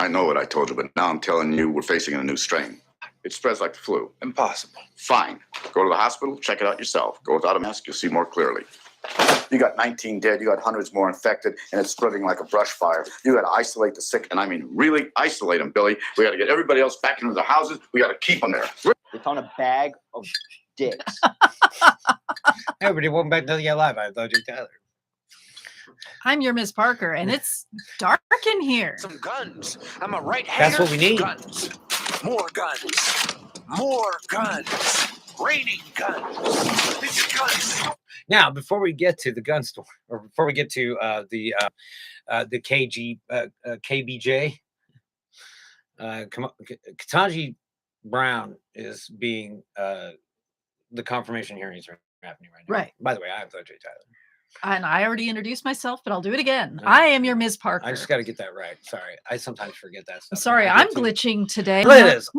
I know what I told you, but now I'm telling you we're facing a new strain. It spreads like the flu. Impossible. Fine. Go to the hospital, check it out yourself. Go without a mask, you'll see more clearly. You got 19 dead, you got hundreds more infected, and it's spreading like a brush fire. You got to isolate the sick, and I mean really isolate them, Billy. We got to get everybody else back into their houses. We got to keep them there. It's on a bag of dicks. Hey, everybody, welcome back to the Live. I'm Dr. Tyler. I'm your Miss Parker, and it's dark in here. Some guns. I'm a right hander. That's what we need. Guns. More guns. More guns. Raining guns. Big guns. Now, before we get to the gun store, or before we get to the KBJ, Ketanji Brown is being the confirmation hearings are happening right now. Right. By the way, I'm Dr. Tyler. And I already introduced myself, but I'll do it again. I am your Ms. Parker. I just got to get that right. Sorry. I sometimes forget that stuff. I'm sorry, I'm glitching today. Liz.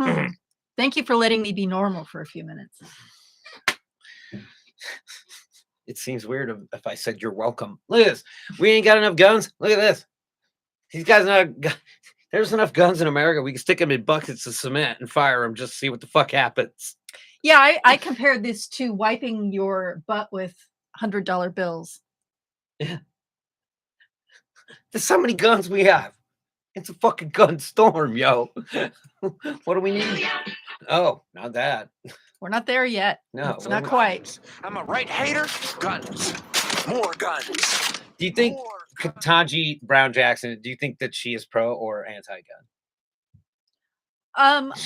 Thank you for letting me be normal for a few minutes. It seems weird if I said you're welcome. Liz, we ain't got enough guns. Look at this. These guys there's enough guns in America. We can stick them in buckets of cement and fire them just to see what the fuck happens. Yeah, I compared this to wiping your butt with $100 bills. Yeah. There's so many guns we have. It's a fucking gun storm, yo. What do we need? Oh, not that. We're not there yet. No. Not quite. I'm a right hander. Guns. More guns. Do you think Ketanji Brown Jackson, do you think that she is pro or anti-gun?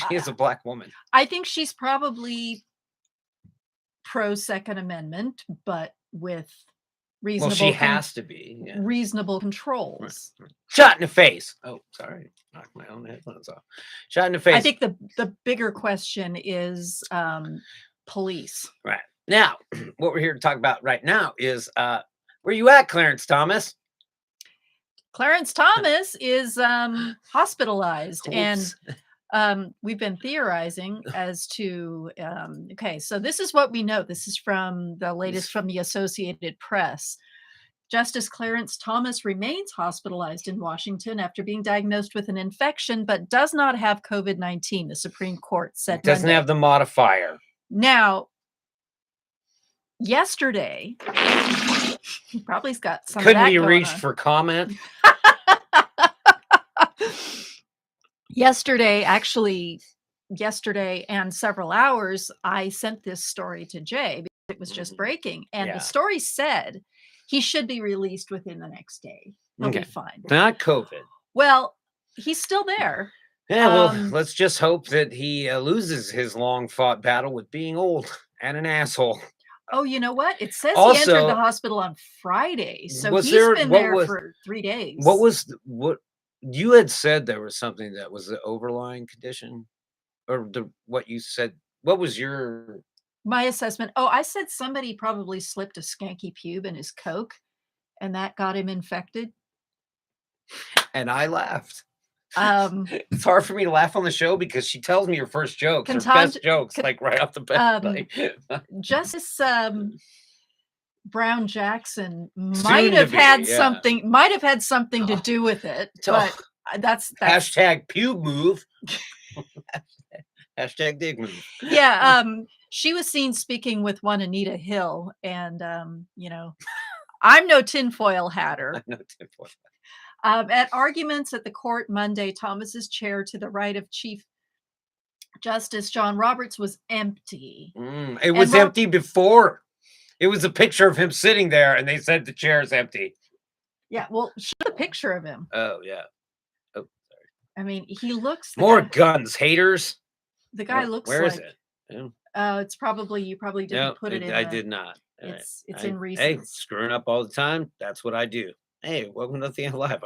She is a black woman. I think she's probably pro Second Amendment, but with reasonable. Well, she has to be. Yeah. Reasonable controls. Right. Shot in the face. Oh, sorry. Knocked my own headphones off. Shot in the face. I think the bigger question is police. Right. Now, what we're here to talk about right now is where you at, Clarence Thomas? Clarence Thomas is hospitalized. Oops. And we've been theorizing as to, okay, so this is what we know. This is from the latest from the Associated Press. Justice Clarence Thomas remains hospitalized in Washington after being diagnosed with an infection, but does not have COVID-19, the Supreme Court said. Doesn't have the modifier. Now, yesterday, he probably's got some Couldn't of that we going reach on. for comment? Yesterday and several hours, I sent this story to Jay because it was just breaking. And the story said he should be released within the next day. He'll be fine. Not COVID. Well, he's still there. Yeah, well, let's just hope that he loses his long-fought battle with being old and an asshole. Oh, you know what? It says Also, he entered the hospital on Friday. So he's been there for 3 days. What you had said there was something that was the overlying condition, or what you said. What was my assessment? Oh, I said somebody probably slipped a skanky pube in his Coke, and that got him infected. And I laughed. It's hard for me to laugh on the show because she tells me her first jokes, her best jokes, like right off the bat. Justice Brown Jackson might have had something to do with it, but that's hashtag pube move. Hashtag dig move. Yeah, she was seen speaking with one Anita Hill, and you know, I'm no tinfoil hatter. I'm no tinfoil. At arguments at the court Monday, Thomas's chair to the right of Chief Justice John Roberts was empty. It was empty before. It was a picture of him sitting there, and they said the chair is empty. Yeah, well, show a picture of him. Oh, yeah. Oh, sorry. I mean, he looks... More guns, haters. The guy looks where like... Where is it? Yeah. It's probably... You probably didn't put it in... I did not. It's in recent. Hey, screwing up all the time. That's what I do. Hey, welcome to the Live.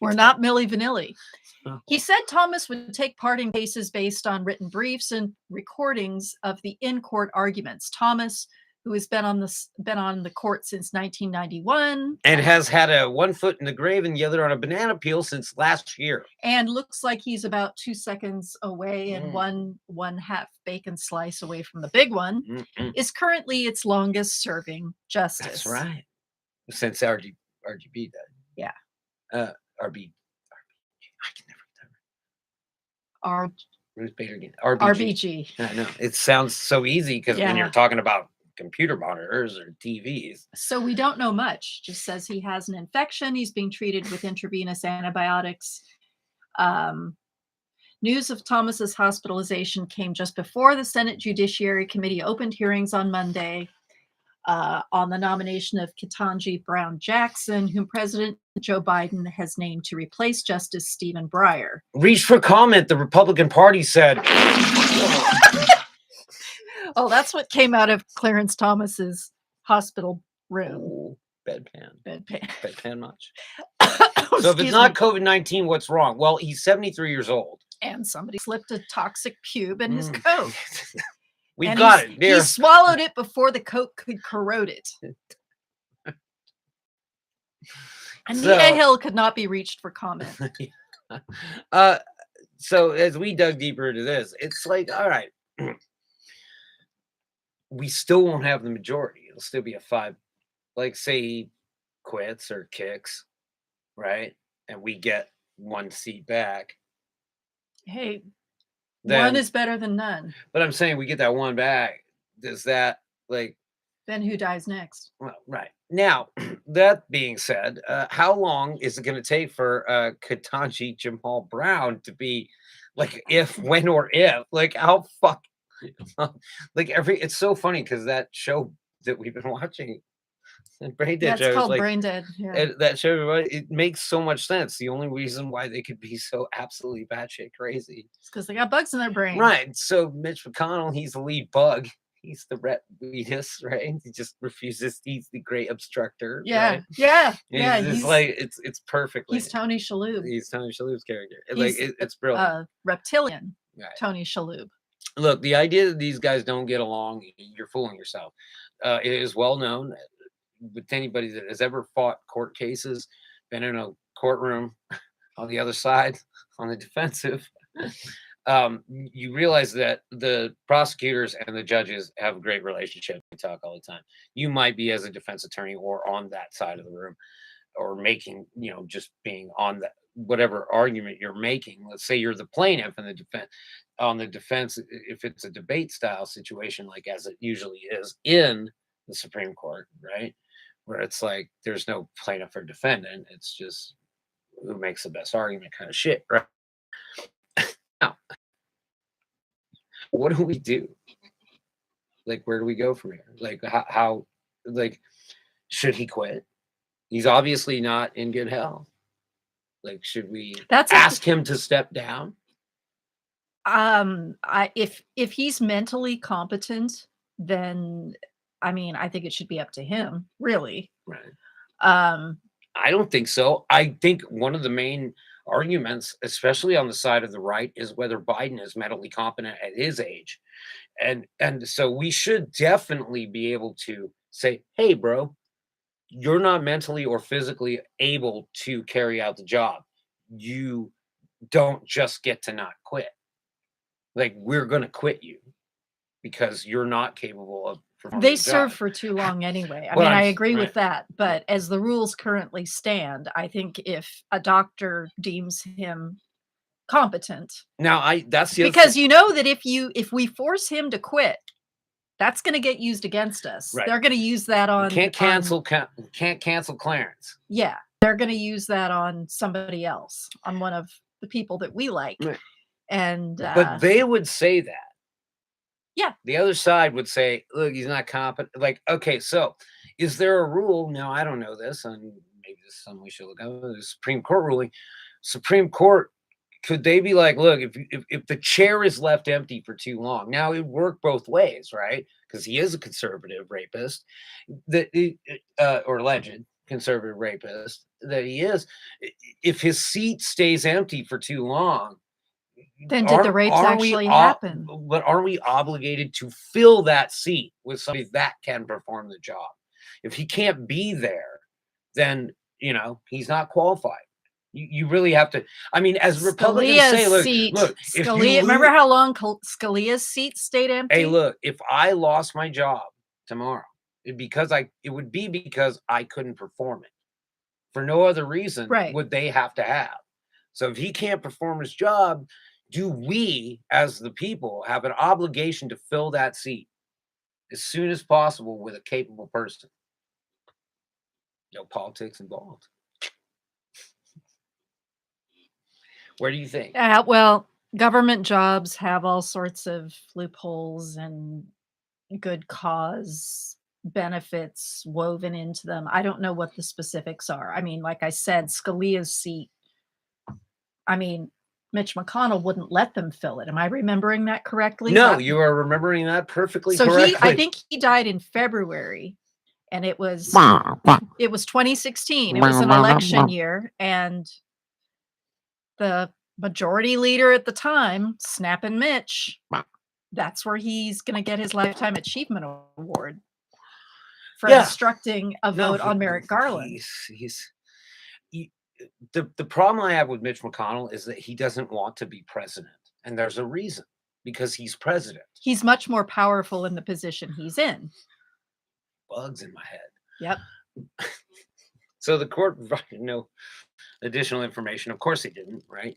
We're not Milli Vanilli. Oh. He said Thomas would take part in cases based on written briefs and recordings of the in-court arguments. Thomas, who has been on the court since 1991, and has had one foot in the grave and the other on a banana peel since last year, and looks like he's about 2 seconds away and one half bacon slice away from the big one, is currently its longest serving justice. That's right. Since RGB died. Yeah. RB. I can never R Ruth Bader Ginsburg. RBG. RBG. I know. It sounds so easy because when you're Yeah. talking about computer monitors or TVs. So we don't know much. Just says he has an infection. He's being treated with intravenous antibiotics. News of Thomas's hospitalization came just before the Senate Judiciary Committee opened hearings on Monday on the nomination of Ketanji Brown Jackson, whom President Joe Biden has named to replace Justice Stephen Breyer. Reach for comment, the Republican Party said. Oh, that's what came out of Clarence Thomas's hospital room. Ooh, bedpan. Bedpan much. So if it's not COVID-19, what's wrong? Well, he's 73 years old. And somebody slipped a toxic pube in his coat. We've got it. There. He swallowed it before the coat could corrode it. Anita Hill could not be reached for comment. So as we dug deeper into this, it's like, all right, we still won't have the majority. It'll still be a 5, like say he quits or kicks, right? And we get 1 seat back. Hey, then, 1 is better than none. But I'm saying we get that 1 back. Does that like? Then who dies next? Well, right. Now, that being said, how long is it going to take for Ketanji Jamal Brown to be like when or if? Like how like it's so funny because that show that we've been watching, Brain Dead show, it's called Brain Dead. Yeah. That show, it makes so much sense. The only reason why they could be so absolutely batshit crazy is because they got bugs in their brain. Right. So Mitch McConnell, he's the lead bug. He's the Retus, right? He just refuses. He's the great obstructor. Yeah, right? yeah. He's like it's perfectly. He's Tony Shalhoub. He's Tony Shalhoub's character. He's it's brilliant. Reptilian. Right. Tony Shalhoub. Look, the idea that these guys don't get along, you're fooling yourself. It is well known with anybody that has ever fought court cases, been in a courtroom on the other side, on the defensive. You realize that the prosecutors and the judges have a great relationship. We talk all the time. You might be as a defense attorney or on that side of the room or making, just being on that, whatever argument you're making. Let's say you're the plaintiff and the defense, if it's a debate style situation, like as it usually is in the Supreme Court, right? Where it's like, there's no plaintiff or defendant. It's just who makes the best argument kind of shit, right? Now, what do we do? Like, where do we go from here? Like, how like, should he quit? He's obviously not in good health. Like, should we ask him to step down? If he's mentally competent, then I think it should be up to him, really. Right. I don't think so. I think one of the main arguments, especially on the side of the right, is whether Biden is mentally competent at his age. And so we should definitely be able to say, hey, bro, you're not mentally or physically able to carry out the job. You don't just get to not quit. Like, we're going to quit you because you're not capable of performing They the serve job. for too long anyway. I agree with that. But as the rules currently stand, I think if a doctor deems him competent. Now, that's the because you know that if we force him to quit, that's going to get used against us. Right. They're going to use that on can't cancel Clarence. Yeah, they're going to use that on somebody else, on one of the people that we like. Right. And but they would say that. Yeah. The other side would say, look, he's not competent. Like, okay, so is there a rule? Now, I don't know this, and maybe this is something we should look at. The Supreme Court ruling. Supreme Court, could they be like, look, if the chair is left empty for too long, now it would work both ways, right? Because he is a conservative rapist, or alleged conservative rapist that he is. If his seat stays empty for too long, then did the rapes actually happen? But aren't we obligated to fill that seat with somebody that can perform the job? If he can't be there, then he's not qualified. You really have to. I mean, as Republicans say, look. Scalia, remember how long Scalia's seat stayed empty? Hey, look. If I lost my job tomorrow, it would be because I couldn't perform it. For no other reason would they have to have. So if he can't perform his job, do we, as the people, have an obligation to fill that seat as soon as possible with a capable person? No politics involved. Where do you think? Well, government jobs have all sorts of loopholes and good cause benefits woven into them. I don't know what the specifics are. I mean, like I said, Scalia's seat, I mean, Mitch McConnell wouldn't let them fill it. Am I remembering that correctly? No, That- you are remembering that perfectly so correctly. I think he died in February, and it was 2016. It was an election year, and the majority leader at the time, Snappin' Mitch, that's where he's going to get his Lifetime Achievement Award for Yeah. instructing a vote on Merrick Garland. The problem I have with Mitch McConnell is that he doesn't want to be president. And there's a reason, because he's president. He's much more powerful in the position he's in. Bugs in my head. Yep. So the court provided no additional information. Of course they didn't, right?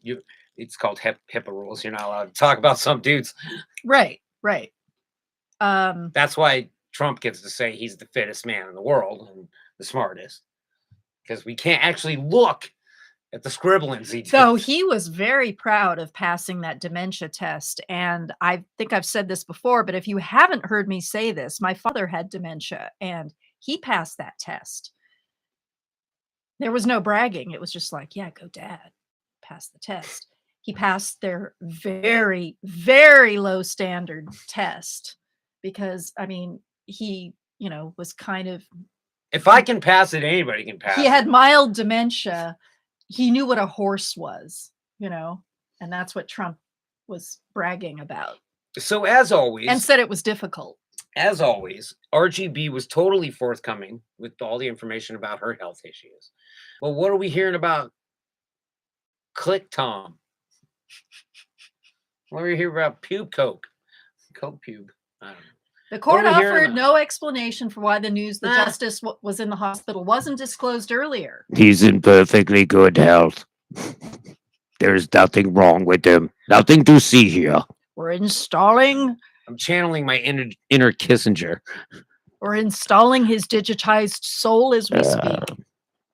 It's called HIPAA rules. You're not allowed to talk about some dudes. Right. That's why Trump gets to say he's the fittest man in the world and the smartest, because we can't actually look at the scribblings he did. So he was very proud of passing that dementia test. And I think I've said this before, but if you haven't heard me say this, my father had dementia and he passed that test. There was no bragging. It was just like, yeah, go dad, pass the test. He passed their very, very low standard test because, I mean, he, was kind of. If I can pass it, anybody can pass it. He had mild dementia. He knew what a horse was, and that's what Trump was bragging about. So as always. And said it was difficult. As always, RGB was totally forthcoming with all the information about her health issues. Well, what are we hearing about Click Tom? What are we hearing about pube coke? Coke pube. I don't know. The court What are we hearing offered about? no explanation for why the news the justice was in the hospital wasn't disclosed earlier. He's in perfectly good health. There's nothing wrong with him. Nothing to see here. We're installing I'm channeling my inner Kissinger. We're installing his digitized soul as we speak.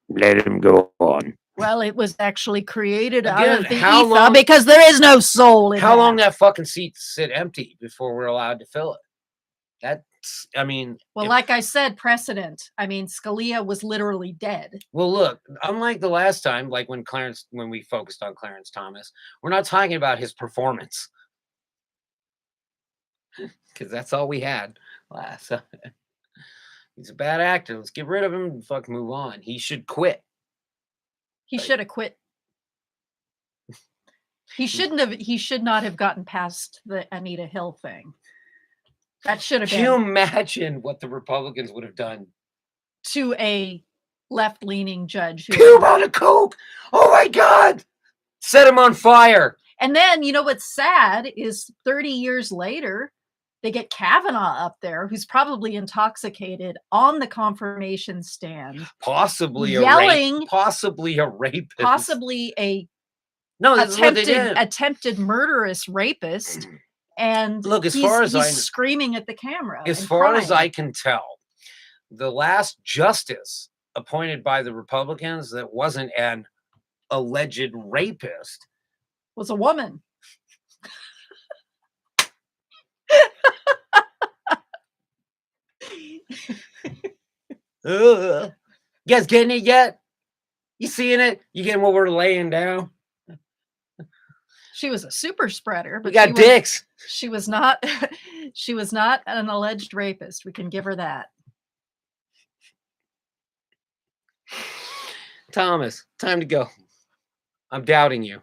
Let him go on. Well, it was actually created Again, out of the how ether long- because there is no soul in How long that. that fucking seat sit empty before we're allowed to fill it? That's, I mean. Well, like I said, precedent. I mean, Scalia was literally dead. Well, look, unlike the last time, like when we focused on Clarence Thomas, we're not talking about his performance. Because that's all we had last time. He's a bad actor. Let's get rid of him and fucking move on. He should quit. He should have quit. He should not have gotten past the Anita Hill thing. That should have Can you been imagine what the Republicans would have done? to a left-leaning judge. Pube on a coke! Oh my God! Set him on fire! And then, what's sad is 30 years later, they get Kavanaugh up there, who's probably intoxicated on the confirmation stand, Possibly yelling, possibly a rapist. possibly a No, this is what they did. attempted murderous rapist. And Look, as he's, far as he's screaming at the camera. As and far as crying. I can tell, the last justice appointed by the Republicans that wasn't an alleged rapist was a woman. You guys getting it yet? You seeing it? You getting what we're laying down? She was a super spreader, but We got dicks. She was not. She was not an alleged rapist. We can give her that. Thomas, time to go. I'm doubting you.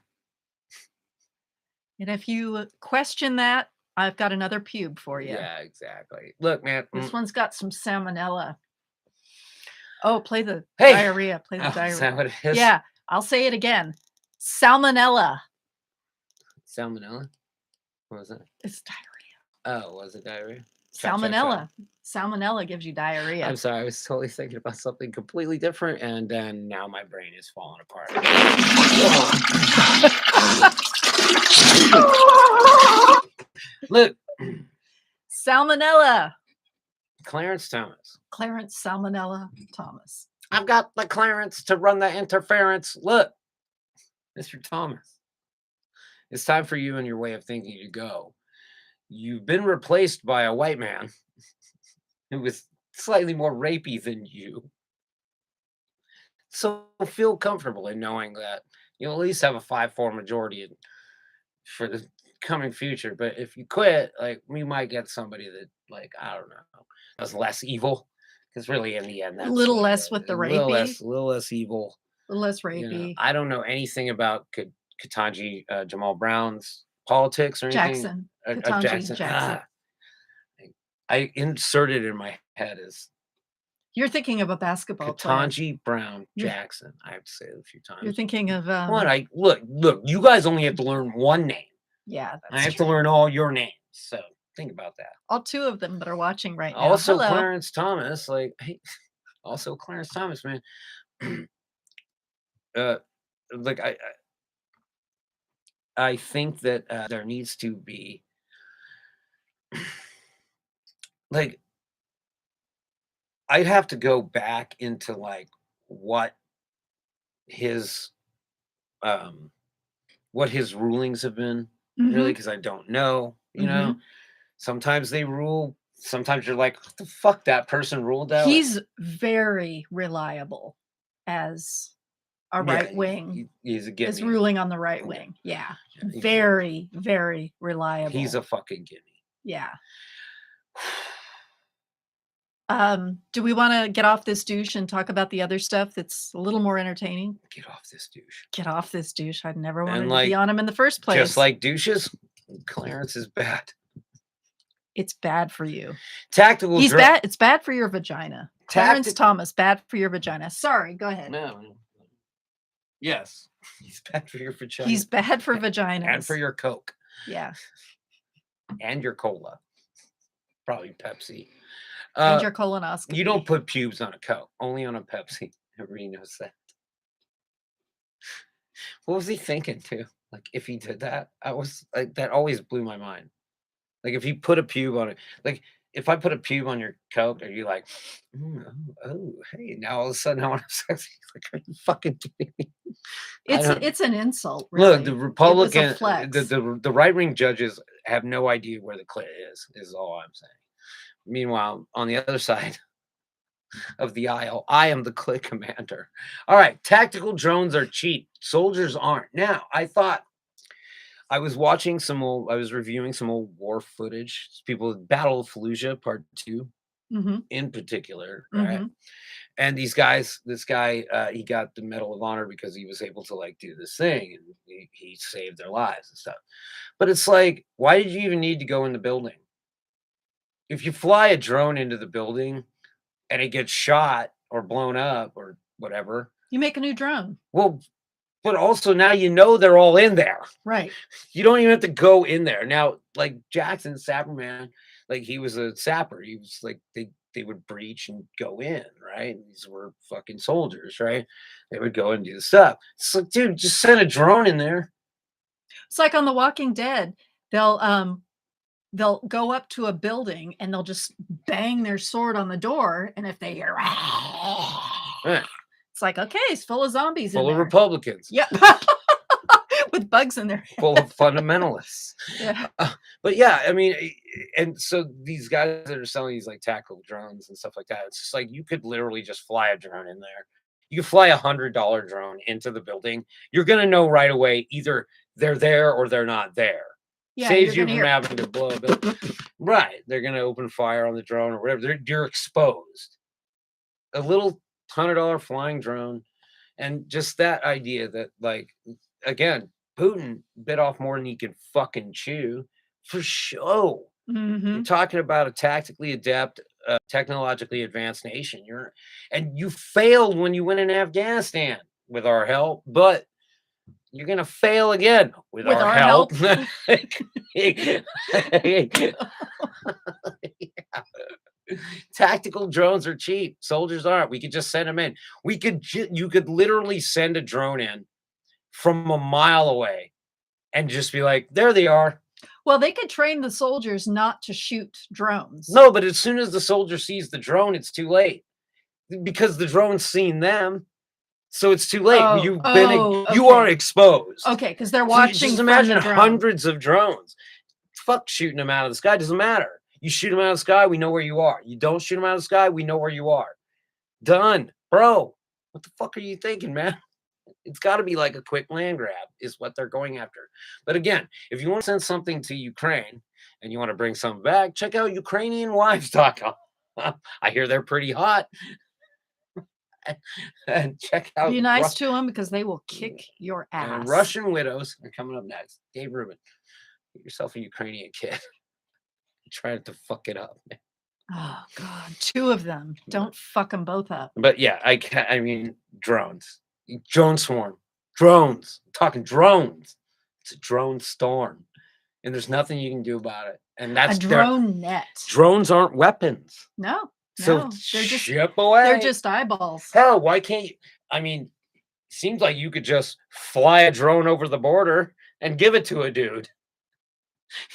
And if you question that, I've got another pube for you. Yeah, exactly. Look, man. This one's got some salmonella. Oh, play the Hey! diarrhea. Play the Oh, is diarrhea. that what it is? Yeah, I'll say it again. Salmonella. Salmonella? What was that? It's diarrhea. Oh, was it diarrhea? Salmonella. Salmonella gives you diarrhea. I'm sorry, I was totally thinking about something completely different, and then now my brain is falling apart. Look, Salmonella. Clarence Thomas. Clarence Salmonella Thomas. I've got the clearance to run the interference. Look, Mr. Thomas, it's time for you and your way of thinking to go. You've been replaced by a white man who was slightly more rapey than you. So feel comfortable in knowing that you'll at least have a 5-4 majority for the coming future. But if you quit, like, we might get somebody that, like, I don't know, does less evil. Because really, in the end, that's A little what less it with is. the A little rapey. less evil. A little less You know, rapey. I don't know anything about Ketanji Jamal Brown's politics or anything. Jackson. Jackson. Ketanji Jackson. I inserted in my head as You're thinking of a basketball player. Ketanji Brown You're- Jackson. I have to say it a few times. You're thinking of What? Look. You guys only have to learn one name. yeah, I that's have true. to learn all your names. So think about that. All 2 of them that are watching right now. Also, Hello. Clarence Thomas. Like, hey, also Clarence Thomas, man. Like I think that there needs to be like I'd have to go back into like what his rulings have been really, Mhm. because I don't know, you know. Sometimes they rule, sometimes you're like, what the fuck, that person ruled that way? He's very reliable as a Yeah, right wing. he's a Is gimme. ruling on the right wing. Yeah. He's- Very, very reliable. He's a fucking gimme. yeah. Do we want to get off this douche and talk about the other stuff that's a little more entertaining? Get off this douche. Get off this douche. I'd never wanted to like, be on him in the first place. Just like douches, Clarence is bad. It's bad for you. Tactical. He's bad. It's bad for your vagina. Clarence Tactic- Thomas, bad for your vagina. Sorry, go ahead. No. Yes, he's bad for your vagina. He's bad for vaginas. and for your Coke yeah. and your cola, probably Pepsi. And your colonoscopy. You don't put pubes on a Coke, only on a Pepsi. Everybody knows that. What was he thinking too? Like, if he did that, I was like, that always blew my mind. Like, if you put a pube on it, like, if I put a pube on your Coke, are you like, hey, now all of a sudden I want to sex? Like, are you fucking kidding me? It's an insult. Really. Look, the Republican, flex. the right wing judges have no idea where the clit is all I'm saying. Meanwhile, on the other side of the aisle, I am the clit commander. All right, tactical drones are cheap. Soldiers aren't. Now, I was reviewing some old war footage. People, Battle of Fallujah Part 2 in particular, right? And this guy, he got the Medal of Honor because he was able to like do this thing, and he saved their lives and stuff. But it's like, why did you even need to go in the building? If you fly a drone into the building and it gets shot or blown up or whatever, you make a new drone. Well, but also now you know they're all in there. Right. You don't even have to go in there. Now, like Jackson, Sapperman, like he was a sapper. He was like, they would breach and go in, right? These were fucking soldiers, right? They would go and do the stuff. It's like, dude, just send a drone in there. It's like on The Walking Dead. They'll go up to a building and they'll just bang their sword on the door. And if they hear, Right. it's like, okay, it's full of zombies. Full in of there. Republicans. Yep. With bugs in there. Full of fundamentalists. Yeah. But yeah, I mean, and so these guys that are selling these like tactical drones and stuff like that, it's just like you could literally just fly a drone in there. You could fly $100 drone into the building. You're gonna know right away either they're there or they're not there. Yeah, Saves you you're from gonna having to blow a bit. Right. They're gonna open fire on the drone or whatever. You're exposed. A little $100 flying drone, and just that idea that, like, again, Putin bit off more than he could fucking chew for show. You're talking about a tactically adept, technologically advanced nation. You failed when you went in Afghanistan with our help, but you're gonna fail again with our help. Tactical drones are cheap. Soldiers aren't. We could just send them in. You could literally send a drone in from a mile away and just be like, there they are. Well, they could train the soldiers not to shoot drones. No, but as soon as the soldier sees the drone, it's too late because the drone's seen them. So it's too late. Oh, You are okay. exposed. Okay, because they're So watching. just from imagine the drone. hundreds of drones. Fuck shooting them out of the sky. Doesn't matter. You shoot them out of the sky, we know where you are. You don't shoot them out of the sky, we know where you are. Done. Bro, what the fuck are you thinking, man? It's got to be like a quick land grab is what they're going after. But again, if you want to send something to Ukraine and you want to bring something back, check out UkrainianWives.com. I hear they're pretty hot. And check out Be nice to them because they will kick your ass. and Russian widows are coming up next. Dave Rubin, get yourself a Ukrainian kid. Trying to fuck it up. Oh God, 2 of them. Don't fuck them both up. But yeah, I mean, drones. Drone swarm. Drones. I'm talking drones. It's a drone storm. And there's nothing you can do about it. And that's A drone net. Drones aren't weapons. No, So no, they're just ship away. they're just eyeballs. Hell, why can't you? I mean, seems like you could just fly a drone over the border and give it to a dude.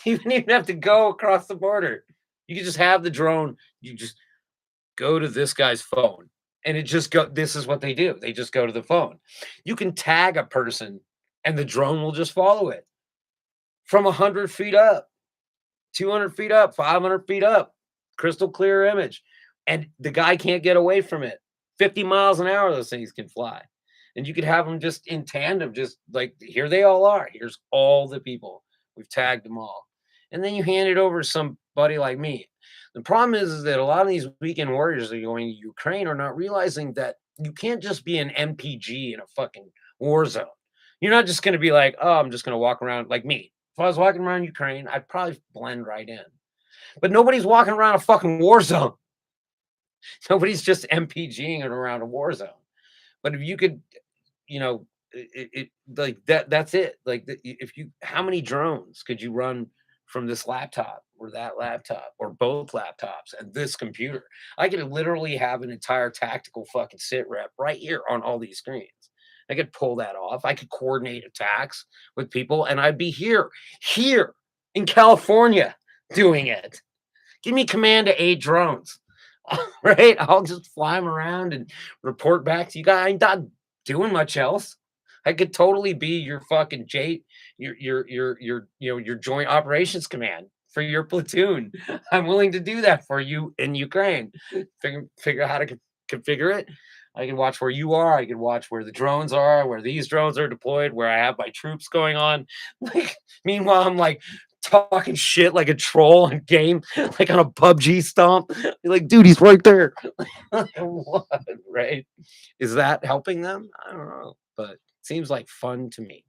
You wouldn't even have to go across the border. You could just have the drone. You just go to this guy's phone. And it just go. This is what they do. They just go to the phone. You can tag a person and the drone will just follow it from 100 feet up, 200 feet up, 500 feet up, crystal clear image. And the guy can't get away from it. 50 miles an hour, those things can fly. And you could have them just in tandem, just like, here they all are. Here's all the people. We've tagged them all. And then you hand it over to somebody like me. The problem is that a lot of these weekend warriors that are going to Ukraine are not realizing that you can't just be an MPG in a fucking war zone. You're not just going to be like, oh, I'm just going to walk around like me. If I was walking around Ukraine, I'd probably blend right in. But nobody's walking around a fucking war zone. Nobody's just MPGing it around a war zone. But if you could, you know, like that's it. Like how many drones could you run from this laptop or that laptop or both laptops and this computer? I could literally have an entire tactical fucking sit rep right here on all these screens. I could pull that off. I could coordinate attacks with people and I'd be here in California doing it. Give me command to 8 drones. Right? I'll just fly them around and report back to you guys. I'm not doing much else. I could totally be your fucking your joint operations command for your platoon. I'm willing to do that for you in Ukraine. Figure out how to configure it. I can watch where you are. I can watch where the drones are, where these drones are deployed, where I have my troops going on. Like, meanwhile, I'm like talking shit like a troll in game, like on a PUBG stomp. You're like, dude, he's right there. What, right? Is that helping them? I don't know, but seems like fun to me.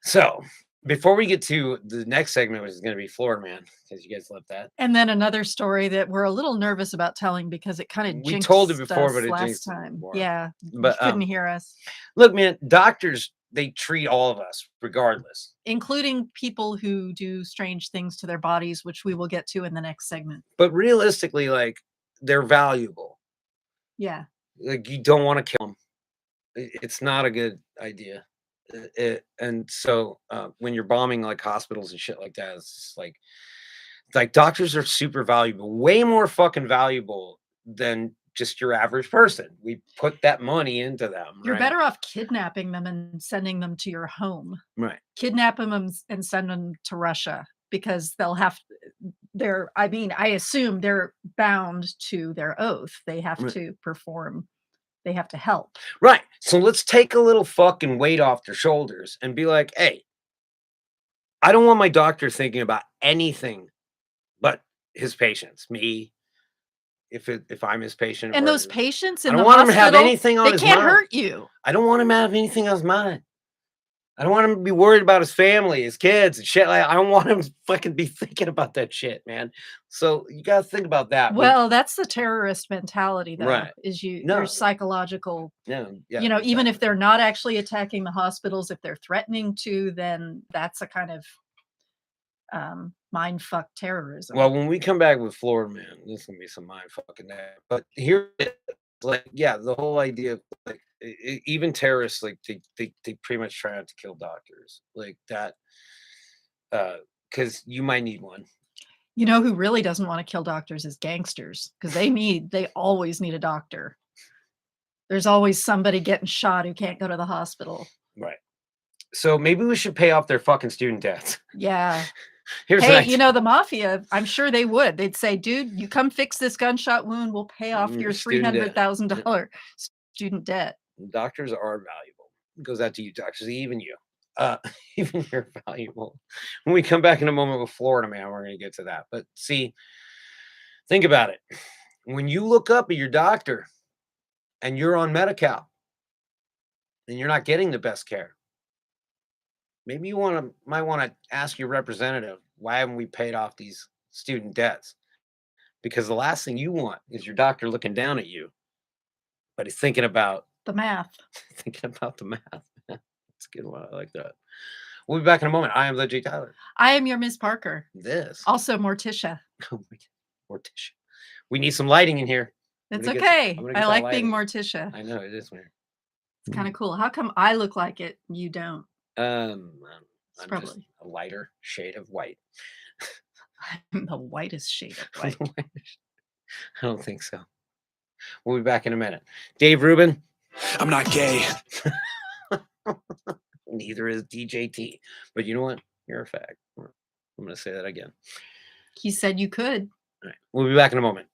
So before we get to the next segment, which is going to be Florida Man, because you guys love that. And then another story that we're a little nervous about telling because it kind of We told it before, but it last jinxed it time. more. Yeah, But you couldn't hear us, look, man, doctors, they treat all of us regardless. including people who do strange things to their bodies, which we will get to in the next segment. But realistically, like, they're valuable. Yeah. Like, you don't want to kill them. It's not a good idea. And so when you're bombing like hospitals and shit like that, it's like doctors are super valuable, way more fucking valuable than just your average person. We put that money into them. You're right? better off kidnapping them and sending them to your home. Right. Kidnap them and send them to Russia because they'll have I assume they're bound to their oath. They have to perform. They have to help. Right. So let's take a little fucking weight off their shoulders and be like, hey, I don't want my doctor thinking about anything but his patients, me, if I'm his patient. And those patients in I the don't want him to have hospital, anything on they his can't mind. hurt you. I don't want him to have anything on his mind. I don't want him to be worried about his family, his kids, and shit. I don't want him to fucking be thinking about that shit, man. So you got to think about that. Well, that's the terrorist mentality, though. Right. Is No. your psychological. Yeah, You know, even if they're not actually attacking the hospitals, if they're threatening to, then that's a kind of mind fuck terrorism. Well, when we come back with Florida, man, this is gonna be some mind fucking that. But here, it is. Like, yeah, the whole idea of like even terrorists, like they pretty much try not to kill doctors, like that, because you might need one. You know who really doesn't want to kill doctors is gangsters, because they always need a doctor. There's always somebody getting shot who can't go to the hospital. Right. So maybe we should pay off their fucking student debts. Yeah. Here's Hey, an you know, the mafia, I'm sure they would. They'd say, dude, you come fix this gunshot wound, we'll pay off your Student debt. $300,000 student debt. Doctors are valuable. It goes out to you, doctors, even you. Even you're valuable. When we come back in a moment with Florida, man, we're going to get to that. But see, think about it. When you look up at your doctor and you're on Medical and you're not getting the best care, maybe you might want to ask your representative, why haven't we paid off these student debts? Because the last thing you want is your doctor looking down at you, but he's thinking about The math. the math. That's a good one. I like that. We'll be back in a moment. I am the J. Tyler. I am your Ms. Parker. This. Also Morticia. Oh my God. Morticia. We need some lighting in here. It's gonna get- okay. I'm gonna I get that like being lighting. Morticia. I know it is weird. It's kind of cool. How come I look like it and you don't? I'm just probably- a lighter shade of white. I'm the whitest shade of white. I don't think so. We'll be back in a minute. Dave Rubin. I'm not gay. Neither is DJT. But you know what? You're a fag. I'm going to say that again. He said you could. All right. We'll be back in a moment.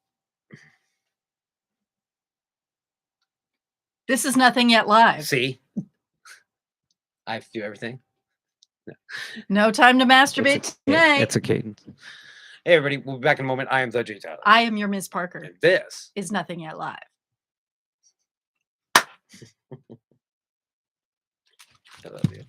This is Nothing Yet Live. See? I have to do everything. No time to masturbate tonight. It's a cadence. Hey, everybody. We'll be back in a moment. I am the J. Tyler. I am your Ms. Parker. And this Is Nothing Yet Live. I love you.